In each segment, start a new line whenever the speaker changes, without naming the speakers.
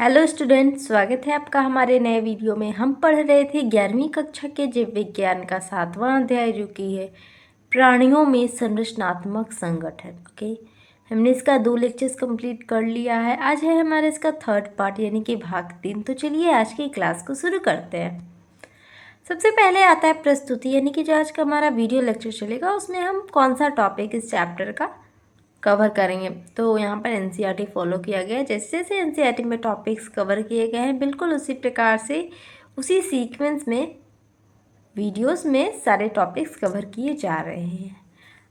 Hello student, स्वागत है आपका हमारे नए वीडियो में। हम पढ़ रहे थे 11वीं कक्षा के जीव विज्ञान का 7वां अध्याय जो कि है प्राणियों में संरचनात्मक संगठन। ओके, हमने इसका 2 लेक्चर्स कंप्लीट कर लिया है। आज है हमारा इसका 3rd पार्ट यानी कि भाग 3। तो चलिए आज की क्लास को शुरू करते हैं। सबसे पहले आता है प्रस्तुति, यानी कि जो आज का हमारा वीडियो लेक्चर चलेगा उसमें हम कौन सा टॉपिक इस चैप्टर का कवर करेंगे। तो यहाँ पर एनसीईआरटी फॉलो किया गया है। जैसे जैसे एनसीईआरटी में टॉपिक्स कवर किए गए हैं बिल्कुल उसी प्रकार से उसी सीक्वेंस में वीडियोस में सारे टॉपिक्स कवर किए जा रहे हैं।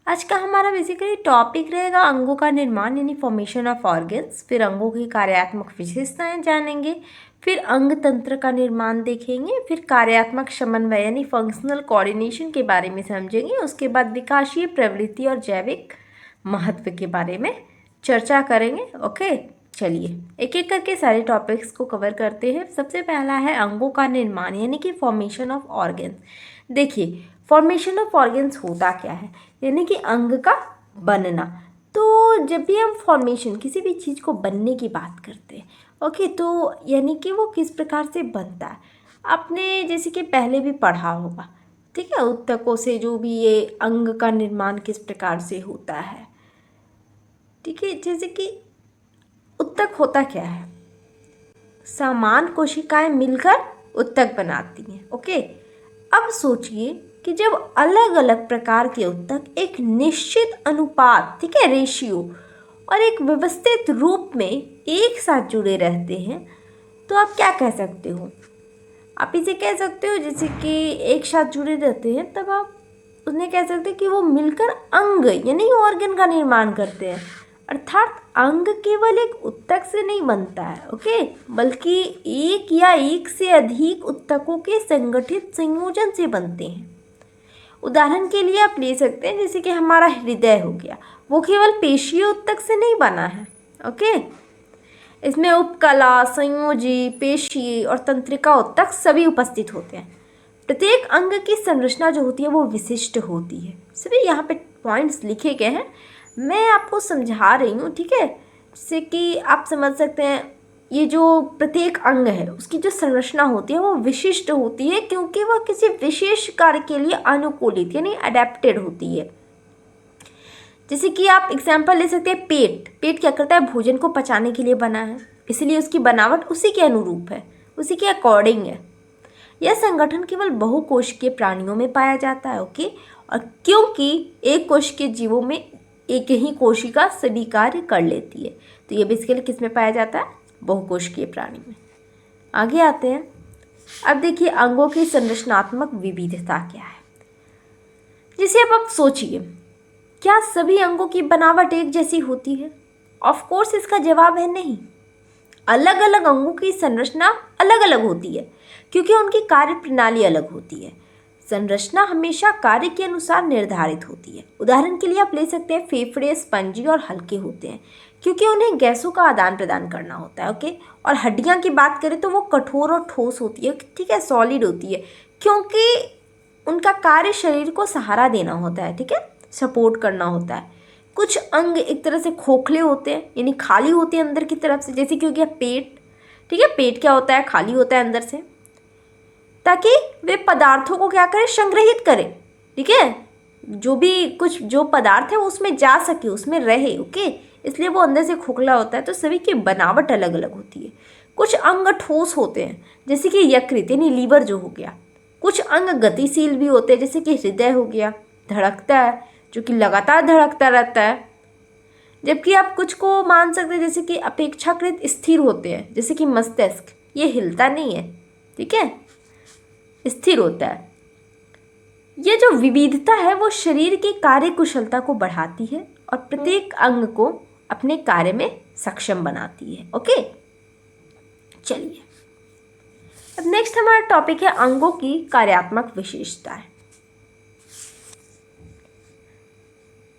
आज का हमारा बेसिकली टॉपिक रहेगा अंगों का निर्माण यानी फॉर्मेशन ऑफ ऑर्गन्स। फिर अंगों की कार्यात्मक विशेषताएं जानेंगे, फिर अंग तंत्र का निर्माण देखेंगे, फिर कार्यात्मक समन्वय यानी फंक्शनल कोऑर्डिनेशन के बारे में समझेंगे। उसके बाद विकासीय प्रवृत्ति और जैविक महत्व के बारे में चर्चा करेंगे। ओके, चलिए एक एक करके सारे टॉपिक्स को कवर करते हैं। सबसे पहला है अंगों का निर्माण यानी कि फॉर्मेशन ऑफ ऑर्गन्स। देखिए, फॉर्मेशन ऑफ ऑर्गन्स होता क्या है, यानी कि अंग का बनना। तो जब भी हम फॉर्मेशन किसी भी चीज़ को बनने की बात करते हैं, ओके, तो यानी कि वो किस प्रकार से बनता है आपने जैसे कि पहले भी पढ़ा होगा, ठीक है। ऊतकों से जो भी ये अंग का निर्माण किस प्रकार से होता है, ठीक है। जैसे कि उत्तक होता क्या है, समान कोशिकाएं मिलकर उत्तक बनाती हैं। ओके, अब सोचिए कि जब अलग अलग प्रकार के उत्तक एक निश्चित अनुपात, ठीक है, रेशियो और एक व्यवस्थित रूप में एक साथ जुड़े रहते हैं तो आप क्या कह सकते हो, आप इसे कह सकते हो जैसे कि एक साथ जुड़े रहते हैं तब आप उन्हें कह सकते हैं कि वो मिलकर अंग यानी ऑर्गन का निर्माण करते हैं। अर्थात अंग केवल एक उत्तक से नहीं बनता है, ओके, बल्कि एक या एक से अधिक उत्तकों के संगठित संयोजन से बनते हैं। उदाहरण के लिए आप ले सकते हैं जैसे कि हमारा हृदय हो गया, वो केवल पेशीय उत्तक से नहीं बना है। ओके, इसमें उपकला, संयोजी, पेशीय और तंत्रिका उत्तक सभी उपस्थित होते हैं। प्रत्येक अंग की संरचना जो होती है वो विशिष्ट होती है। सभी यहाँ पे पॉइंट्स लिखे गए हैं, मैं आपको समझा रही हूँ, ठीक है, जिससे कि आप समझ सकते हैं। ये जो प्रत्येक अंग है उसकी जो संरचना होती है वो विशिष्ट होती है क्योंकि वह किसी विशेष कार्य के लिए अनुकूलित यानी अडेप्टेड होती है। जैसे कि आप एग्जाम्पल ले सकते हैं, पेट क्या करता है, भोजन को पचाने के लिए बना है, इसलिए उसकी बनावट उसी के अनुरूप है, उसी के अकॉर्डिंग है। यह संगठन केवल बहुकोशिकीय प्राणियों में पाया जाता है। ओके, और क्योंकि एक कोशिकीय जीवों में एक ही कोशिका सभी कार्य कर लेती है, तो ये बेसिकली किस में पाया जाता है, बहुकोशिकीय प्राणी में। आगे आते हैं। अब देखिए अंगों की संरचनात्मक विविधता क्या है। जैसे अब आप सोचिए, क्या सभी अंगों की बनावट एक जैसी होती है? ऑफ कोर्स इसका जवाब है नहीं। अलग अलग अंगों की संरचना अलग अलग होती है क्योंकि उनकी कार्य प्रणाली अलग होती है। संरचना हमेशा कार्य के अनुसार निर्धारित होती है। उदाहरण के लिए आप ले सकते हैं फेफड़े स्पंजी और हल्के होते हैं क्योंकि उन्हें गैसों का आदान प्रदान करना होता है। ओके, और हड्डियां की बात करें तो वो कठोर और ठोस होती है, ठीक है, सॉलिड होती है क्योंकि उनका कार्य शरीर को सहारा देना होता है, ठीक है, सपोर्ट करना होता है। कुछ अंग एक तरह से खोखले होते हैं यानी खाली होते हैं अंदर की तरफ से, जैसे कि हो गया पेट, ठीक है। पेट क्या होता है, खाली होता है अंदर से ताकि वे पदार्थों को क्या करें, संग्रहित करें, ठीक है, जो भी कुछ जो पदार्थ है वो उसमें जा सके, उसमें रहे। ओके, इसलिए वो अंदर से खोखला होता है। तो सभी की बनावट अलग अलग होती है। कुछ अंग ठोस होते हैं जैसे कि यकृत यानी लीवर जो हो गया। कुछ अंग गतिशील भी होते हैं जैसे कि हृदय हो गया, धड़कता है, जो कि लगातार धड़कता रहता है। जबकि आप कुछ को मान सकते हैं जैसे कि अपेक्षाकृत स्थिर होते हैं जैसे कि मस्तिष्क, ये हिलता नहीं है, ठीक है, स्थिर होता है। यह जो विविधता है वो शरीर की कार्य कुशलता को बढ़ाती है और प्रत्येक अंग को अपने कार्य में सक्षम बनाती है। ओके, चलिए अब नेक्स्ट हमारा टॉपिक है अंगों की कार्यात्मक विशेषताएं।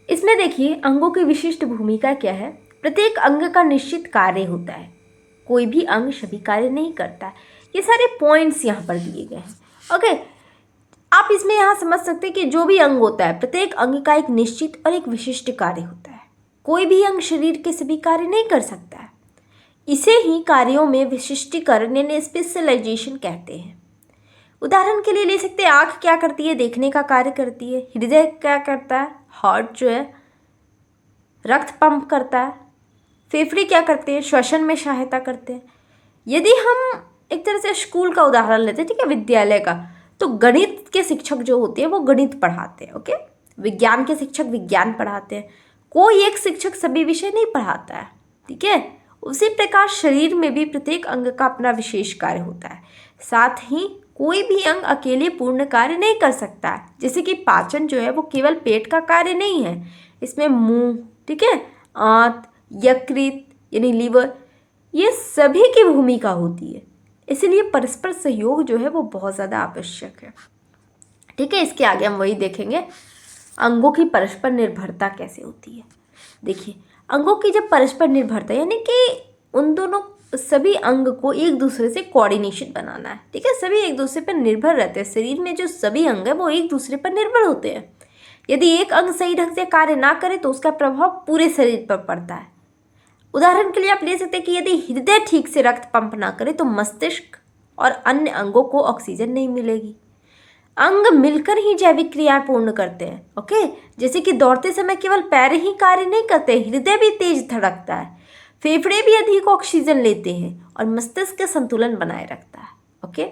इसमें देखिए अंगों की विशिष्ट भूमिका क्या है। प्रत्येक अंग का निश्चित कार्य होता है, कोई भी अंग सभी कार्य नहीं करता। ये सारे पॉइंट्स यहाँ पर दिए गए हैं। ओके, आप इसमें यहाँ समझ सकते हैं कि जो भी अंग होता है प्रत्येक अंग का एक निश्चित और एक विशिष्ट कार्य होता है। कोई भी अंग शरीर के सभी कार्य नहीं कर सकता है। इसे ही कार्यों में विशिष्टीकरण यानी स्पेशलाइजेशन कहते हैं। उदाहरण के लिए ले सकते हैं, आँख क्या करती है? देखने का कार्य करती है। हृदय क्या करता है? हार्ट जो है रक्त पंप करता है। फेफड़े क्या करते हैं? श्वसन में सहायता करते हैं। यदि हम एक तरह से स्कूल का उदाहरण लेते हैं, ठीक है, विद्यालय का, तो गणित के शिक्षक जो होते हैं वो गणित पढ़ाते हैं, ओके। विज्ञान के शिक्षक विज्ञान पढ़ाते हैं। कोई एक शिक्षक सभी विषय नहीं पढ़ाता है, ठीक है। उसी प्रकार शरीर में भी प्रत्येक अंग का अपना विशेष कार्य होता है। साथ ही कोई भी अंग अकेले पूर्ण कार्य नहीं कर सकता है। जैसे कि पाचन जो है वो केवल पेट का कार्य नहीं है, इसमें मुंह, ठीक है, आंत, यकृत यानी लीवर, ये सभी की भूमिका होती है। इसलिए परस्पर सहयोग जो है वो बहुत ज़्यादा आवश्यक है, ठीक है। इसके आगे हम वही देखेंगे, अंगों की परस्पर निर्भरता कैसे होती है। देखिए, अंगों की जब परस्पर निर्भरता यानी कि उन दोनों सभी अंग को एक दूसरे से कोऑर्डिनेशन बनाना है, ठीक है। सभी एक दूसरे पर निर्भर रहते हैं। शरीर में जो सभी अंग है वो एक दूसरे पर निर्भर होते हैं। यदि एक अंग सही ढंग से कार्य ना करे तो उसका प्रभाव पूरे शरीर पर पड़ता है। उदाहरण के लिए आप ले सकते हैं कि यदि हृदय ठीक से रक्त पंप ना करे तो मस्तिष्क और अन्य अंगों को ऑक्सीजन नहीं मिलेगी। अंग मिलकर ही जैविक क्रियाएं पूर्ण करते हैं, ओके। जैसे कि दौड़ते समय केवल पैर ही कार्य नहीं करते, हृदय भी तेज धड़कता है, फेफड़े भी अधिक ऑक्सीजन लेते हैं और मस्तिष्क का संतुलन बनाए रखता है, ओके।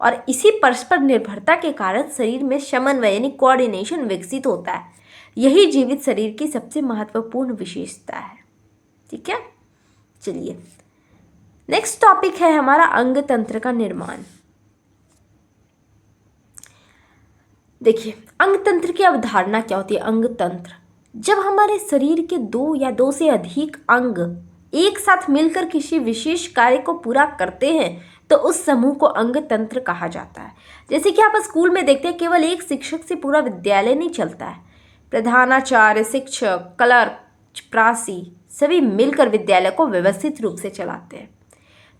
और इसी परस्पर निर्भरता के कारण शरीर में समन्वय यानी कोऑर्डिनेशन विकसित होता है। यही जीवित शरीर की सबसे महत्वपूर्ण विशेषता है, ठीक है। चलिए, नेक्स्ट टॉपिक है हमारा अंग तंत्र का निर्माण। देखिए, अंग तंत्र की अवधारणा क्या होती है? अंग तंत्र, जब हमारे शरीर के दो या दो से अधिक अंग एक साथ मिलकर किसी विशेष कार्य को पूरा करते हैं तो उस समूह को अंग तंत्र कहा जाता है। जैसे कि आप स्कूल में देखते हैं, केवल एक शिक्षक से पूरा विद्यालय नहीं चलता है। प्रधानाचार्य, शिक्षक, क्लर्क, चपरासी सभी मिलकर विद्यालय को व्यवस्थित रूप से चलाते हैं।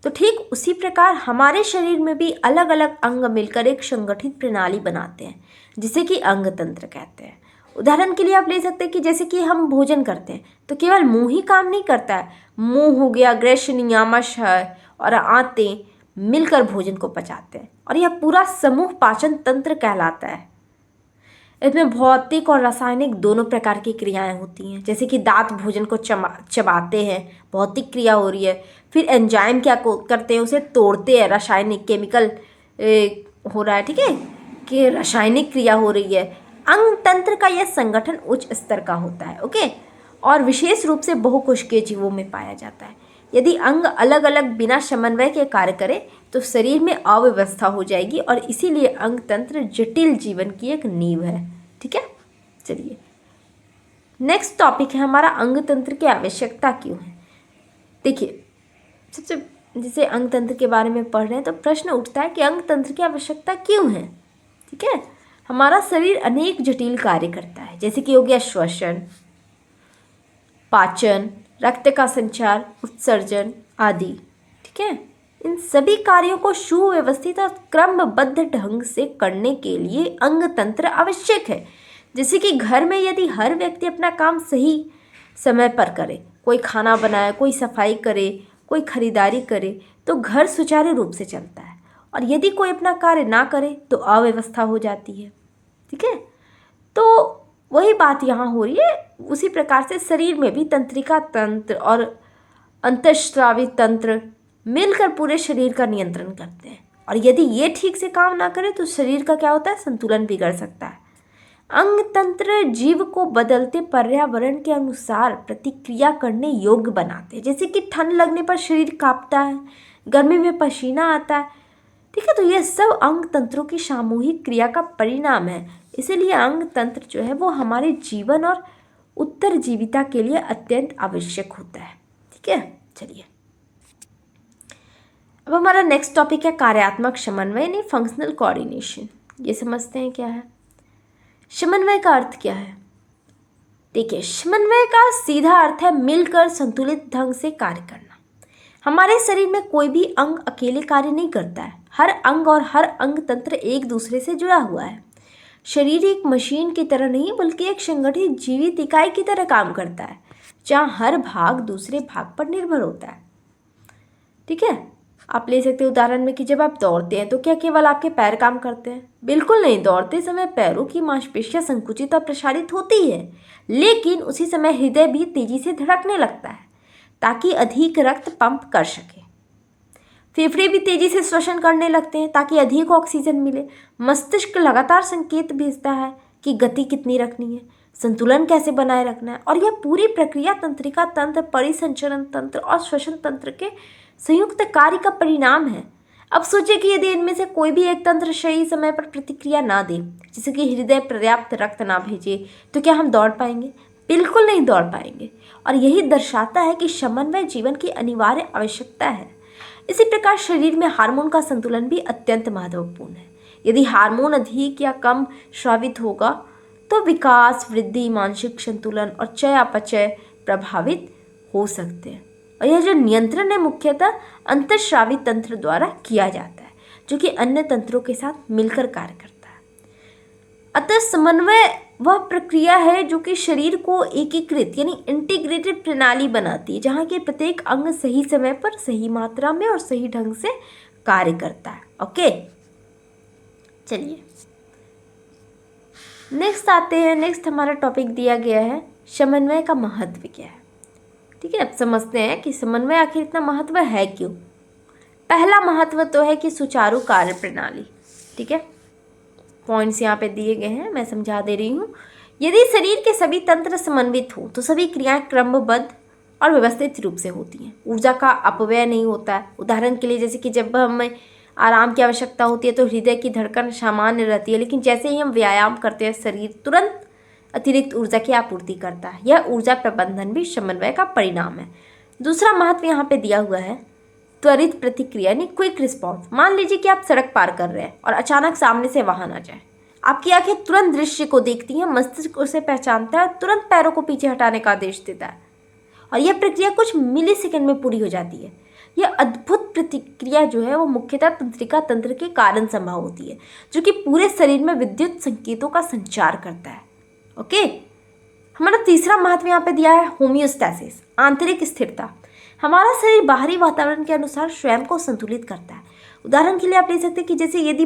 तो ठीक उसी प्रकार हमारे शरीर में भी अलग अलग अंग मिलकर एक संगठित प्रणाली बनाते हैं, जिसे कि अंग तंत्र कहते हैं। उदाहरण के लिए आप ले सकते हैं कि जैसे कि हम भोजन करते हैं तो केवल मुंह ही काम नहीं करता है। मुंह हो गया, ग्रसनी, आमाशय और आंतें मिलकर भोजन को पचाते हैं और यह पूरा समूह पाचन तंत्र कहलाता है। इसमें भौतिक और रासायनिक दोनों प्रकार की क्रियाएं होती हैं। जैसे कि दांत भोजन को चबाते हैं, भौतिक क्रिया हो रही है। फिर एंजाइम क्या करते हैं? उसे तोड़ते हैं, रासायनिक केमिकल हो रहा है, ठीक है, कि रासायनिक क्रिया हो रही है। अंग तंत्र का यह संगठन उच्च स्तर का होता है, ओके, और विशेष रूप से बहुकोशिकीय जीवों में पाया जाता है। यदि अंग अलग अलग बिना समन्वय के कार्य करे तो शरीर में अव्यवस्था हो जाएगी और इसीलिए अंग तंत्र जटिल जीवन की एक नींव है, ठीक है। चलिए, नेक्स्ट टॉपिक है हमारा अंग तंत्र की आवश्यकता क्यों है। देखिए, सबसे जैसे अंग तंत्र के बारे में पढ़ रहे हैं तो प्रश्न उठता है कि अंग तंत्र की आवश्यकता क्यों है, ठीक है। हमारा शरीर अनेक जटिल कार्य करता है, जैसे कि हो गया श्वसन, पाचन, रक्त का संचार, उत्सर्जन आदि, ठीक है। इन सभी कार्यों को सुव्यवस्थित और क्रमबद्ध ढंग से करने के लिए अंग तंत्र आवश्यक है। जैसे कि घर में यदि हर व्यक्ति अपना काम सही समय पर करे, कोई खाना बनाए, कोई सफाई करे, कोई खरीदारी करे, तो घर सुचारू रूप से चलता है। और यदि कोई अपना कार्य ना करे तो अव्यवस्था हो जाती है, ठीक है। तो वही बात यहाँ हो रही है। उसी प्रकार से शरीर में भी तंत्रिका तंत्र और अंतःस्रावी तंत्र मिलकर पूरे शरीर का नियंत्रण करते हैं, और यदि ये ठीक से काम ना करे तो शरीर का क्या होता है? संतुलन बिगड़ सकता है। अंग तंत्र जीव को बदलते पर्यावरण के अनुसार प्रतिक्रिया करने योग्य बनाते हैं। जैसे कि ठंड लगने पर शरीर कांपता है, गर्मी में पसीना आता है, ठीक है। तो यह सब अंग तंत्रों की सामूहिक क्रिया का परिणाम है। इसीलिए अंग तंत्र जो है वो हमारे जीवन और उत्तरजीविता के लिए अत्यंत आवश्यक होता है, ठीक है। चलिए, अब हमारा नेक्स्ट टॉपिक है कार्यात्मक समन्वय यानी फंक्शनल कोऑर्डिनेशन। ये समझते हैं क्या है समन्वय का अर्थ क्या है। देखिए, समन्वय का सीधा अर्थ है मिलकर संतुलित ढंग से कार्य करना। हमारे शरीर में कोई भी अंग अकेले कार्य नहीं करता है। हर अंग और हर अंग तंत्र एक दूसरे से जुड़ा हुआ है। शरीर एक मशीन की तरह नहीं बल्कि एक संगठित जीवित इकाई की तरह काम करता है, जहाँ हर भाग दूसरे भाग पर निर्भर होता है। ठीक है। आप ले सकते हैं उदाहरण में कि जब आप दौड़ते हैं तो क्या केवल आपके पैर काम करते हैं? बिल्कुल नहीं। दौड़ते समय पैरों की मांसपेशियां संकुचित और प्रसारित होती है, लेकिन उसी समय हृदय भी तेजी से धड़कने लगता है ताकि अधिक रक्त पंप कर सके। फेफड़े भी तेजी से श्वसन करने लगते हैं ताकि अधिक ऑक्सीजन मिले। मस्तिष्क लगातार संकेत भेजता है कि गति कितनी रखनी है, संतुलन कैसे बनाए रखना है, और यह पूरी प्रक्रिया तंत्रिका तंत्र, परिसंचरण तंत्र और श्वसन तंत्र के संयुक्त कार्य का परिणाम है। अब सोचिए कि यदि इनमें से कोई भी एक तंत्र सही समय पर प्रतिक्रिया ना दे, जैसे कि हृदय पर्याप्त रक्त ना भेजे, तो क्या हम दौड़ पाएंगे? बिल्कुल नहीं दौड़ पाएंगे। और यही दर्शाता है कि समन्वय जीवन की अनिवार्य आवश्यकता है। इसी प्रकार शरीर में हार्मोन का संतुलन भी अत्यंत महत्वपूर्ण है। यदि हार्मोन अधिक या कम स्रावित होगा तो विकास, वृद्धि, मानसिक संतुलन और चयापचय प्रभावित हो सकते हैं। और यह जो नियंत्रण है मुख्यतः अंतःस्रावी तंत्र द्वारा किया जाता है, जो कि अन्य तंत्रों के साथ मिलकर कार्य करता है। अतः समन्वय वह प्रक्रिया है जो कि शरीर को एकीकृत यानी इंटीग्रेटेड प्रणाली बनाती है, जहाँ के प्रत्येक अंग सही समय पर, सही मात्रा में और सही ढंग से कार्य करता है। ओके, चलिए नेक्स्ट आते हैं। नेक्स्ट हमारा टॉपिक दिया गया है समन्वय का महत्व क्या है। ठीक है, अब समझते हैं कि समन्वय आखिर इतना महत्व है क्यों। पहला महत्व तो है कि सुचारू कार्य प्रणाली। ठीक है, पॉइंट्स यहाँ पे दिए गए हैं, मैं समझा दे रही हूँ। यदि शरीर के सभी तंत्र समन्वित हो तो सभी क्रियाएं क्रमबद्ध और व्यवस्थित रूप से होती हैं। ऊर्जा का अपव्यय नहीं होता है। उदाहरण के लिए जैसे कि जब हमें आराम की आवश्यकता होती है तो हृदय की धड़कन सामान्य रहती है, लेकिन जैसे ही हम व्यायाम करते हैं शरीर तुरंत अतिरिक्त ऊर्जा की आपूर्ति करता है। यह ऊर्जा प्रबंधन भी समन्वय का परिणाम है। दूसरा महत्व यहाँ पे दिया हुआ है त्वरित प्रतिक्रिया यानी क्विक रिस्पॉन्स। मान लीजिए कि आप सड़क पार कर रहे हैं और अचानक सामने से वाहन आ जाए। आपकी आंखें तुरंत दृश्य को देखती हैं, मस्तिष्क उसे पहचानता है और तुरंत पैरों को पीछे हटाने का आदेश देता है, और यह प्रक्रिया कुछ मिली सेकेंड में पूरी हो जाती है। यह अद्भुत प्रतिक्रिया जो है वो मुख्यतः तंत्रिका तंत्र के कारण संभव होती है, जो कि पूरे शरीर में विद्युत संकेतों का संचार करता है। ओके, हमारा तीसरा महत्व यहाँ पे दिया है होम्योस्टैसिस, आंतरिक स्थिरता। हमारा शरीर बाहरी वातावरण के अनुसार स्वयं को संतुलित करता है। उदाहरण के लिए आप ले सकते हैं कि जैसे यदि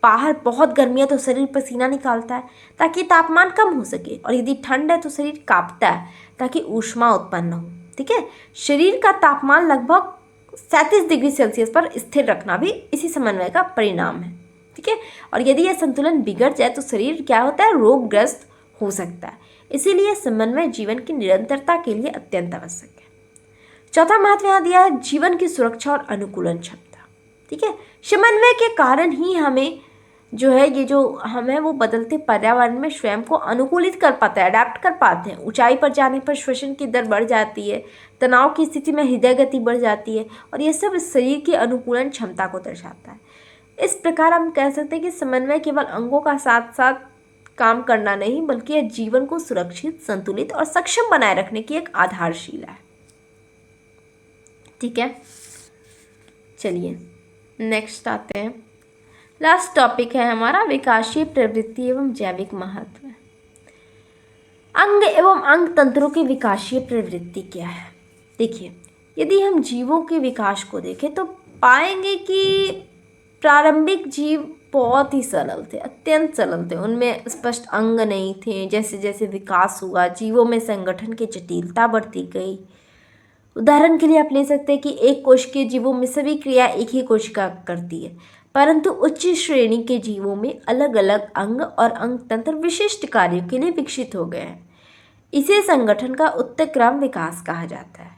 बाहर बहुत गर्मी है तो शरीर पसीना निकालता है ताकि तापमान कम हो सके, और यदि ठंड है तो शरीर कांपता है ताकि ऊष्मा उत्पन्न हो। ठीक है, शरीर का तापमान लगभग 37 डिग्री सेल्सियस पर स्थिर रखना भी इसी समन्वय का परिणाम है। ठीक है, और यदि यह संतुलन बिगड़ जाए तो शरीर क्या होता है, रोगग्रस्त हो सकता है। इसीलिए समन्वय जीवन की निरंतरता के लिए अत्यंत आवश्यक है। चौथा महत्व यहाँ दिया है जीवन की सुरक्षा और अनुकूलन क्षमता। ठीक है, समन्वय के कारण ही हमें जो है ये जो हम है वो बदलते पर्यावरण में स्वयं को अनुकूलित कर पाते हैं, अडेप्ट कर पाते हैं। ऊंचाई पर जाने पर श्वसन की दर बढ़ जाती है, तनाव की स्थिति में हृदय गति बढ़ जाती है, और ये सब शरीर की अनुकूलन क्षमता को दर्शाता है। इस प्रकार हम कह सकते हैं कि समन्वय केवल अंगों का साथ साथ काम करना नहीं, बल्कि यह जीवन को सुरक्षित, संतुलित और सक्षम बनाए रखने की एक आधारशिला है। ठीक है, चलिए नेक्स्ट आते हैं। लास्ट टॉपिक है हमारा विकासीय प्रवृत्ति एवं जैविक महत्व। अंग एवं अंग तंत्रों की विकासीय प्रवृत्ति क्या है। देखिए, यदि हम जीवों के विकास को देखें तो पाएंगे कि प्रारंभिक जीव बहुत ही सरल थे, अत्यंत सरल थे। उनमें स्पष्ट अंग नहीं थे। जैसे जैसे विकास हुआ जीवों में संगठन की जटिलता बढ़ती गई। उदाहरण के लिए आप ले सकते हैं कि एक कोश के जीवों में सभी क्रिया एक ही कोशिका करती है, परंतु उच्च श्रेणी के जीवों में अलग अलग अंग और अंग तंत्र विशिष्ट कार्यों के लिए विकसित हो गए हैं। इसे संगठन का उत्क्रम विकास कहा जाता है।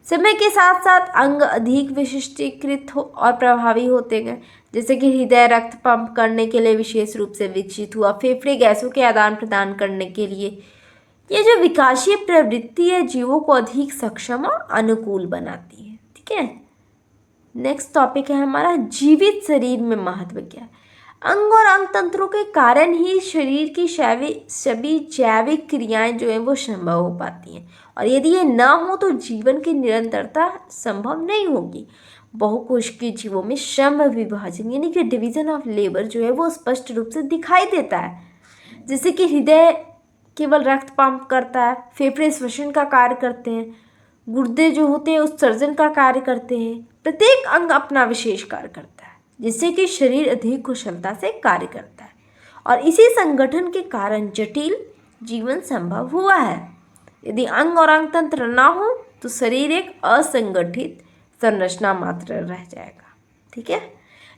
समय के साथ साथ अंग अधिक विशिष्टीकृत और प्रभावी होते गए, जैसे कि हृदय रक्त पंप करने के लिए विशेष रूप से विकसित हुआ, फेफड़े गैसों के आदान प्रदान करने के लिए। ये जो विकासीय प्रवृत्ति है जीवों को अधिक सक्षम और अनुकूल बनाती है। ठीक है, नेक्स्ट टॉपिक है हमारा जीवित शरीर में महत्व क्या है। अंग और अंग तंत्रों के कारण ही शरीर की सभी जैविक क्रियाएं जो है वो संभव हो पाती हैं, और यदि ये ना हो तो जीवन की निरंतरता संभव नहीं होगी। बहुकोशिकीय जीवों में श्रम विभाजन यानी कि डिवीजन ऑफ लेबर जो है वो स्पष्ट रूप से दिखाई देता है। जैसे कि हृदय केवल रक्त पंप करता है, फेफड़े श्वसन का कार्य करते हैं, गुर्दे जो होते हैं उत्सर्जन का कार्य करते हैं, प्रत्येक अंग अपना विशेष कार्य करता है, जिससे कि शरीर अधिक कुशलता से कार्य करता है, और इसी संगठन के कारण जटिल जीवन संभव हुआ है। यदि अंग और अंग तंत्र ना हो तो शरीर एक असंगठित संरचना मात्र रह जाएगा। ठीक है,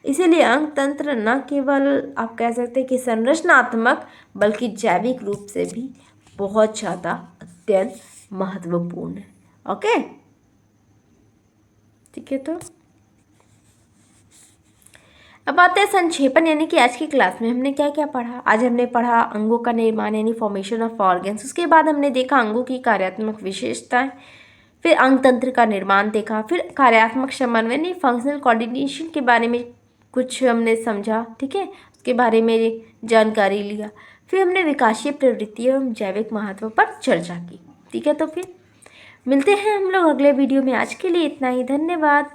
इसीलिए अंग तंत्र न केवल आप कह सकते हैं कि संरचनात्मक, बल्कि जैविक रूप से भी बहुत ज़्यादा अत्यंत महत्वपूर्ण है। ओके, ठीक है। तो अब आते हैं संक्षेपण, यानी कि आज की क्लास में हमने क्या क्या पढ़ा। आज हमने पढ़ा अंगों का निर्माण यानी फॉर्मेशन ऑफ ऑर्गन्स। उसके बाद हमने देखा अंगों की कार्यात्मक विशेषताएं, फिर अंग तंत्र का निर्माण देखा, फिर कार्यात्मक समन्वय यानी फंक्शनल कोऑर्डिनेशन के बारे में कुछ हमने समझा। ठीक है, उसके बारे में जानकारी लिया। फिर हमने विकासीय प्रवृत्ति एवं जैविक महत्व पर चर्चा की। ठीक है, तो फिर मिलते हैं हम लोग अगले वीडियो में। आज के लिए इतना ही, धन्यवाद।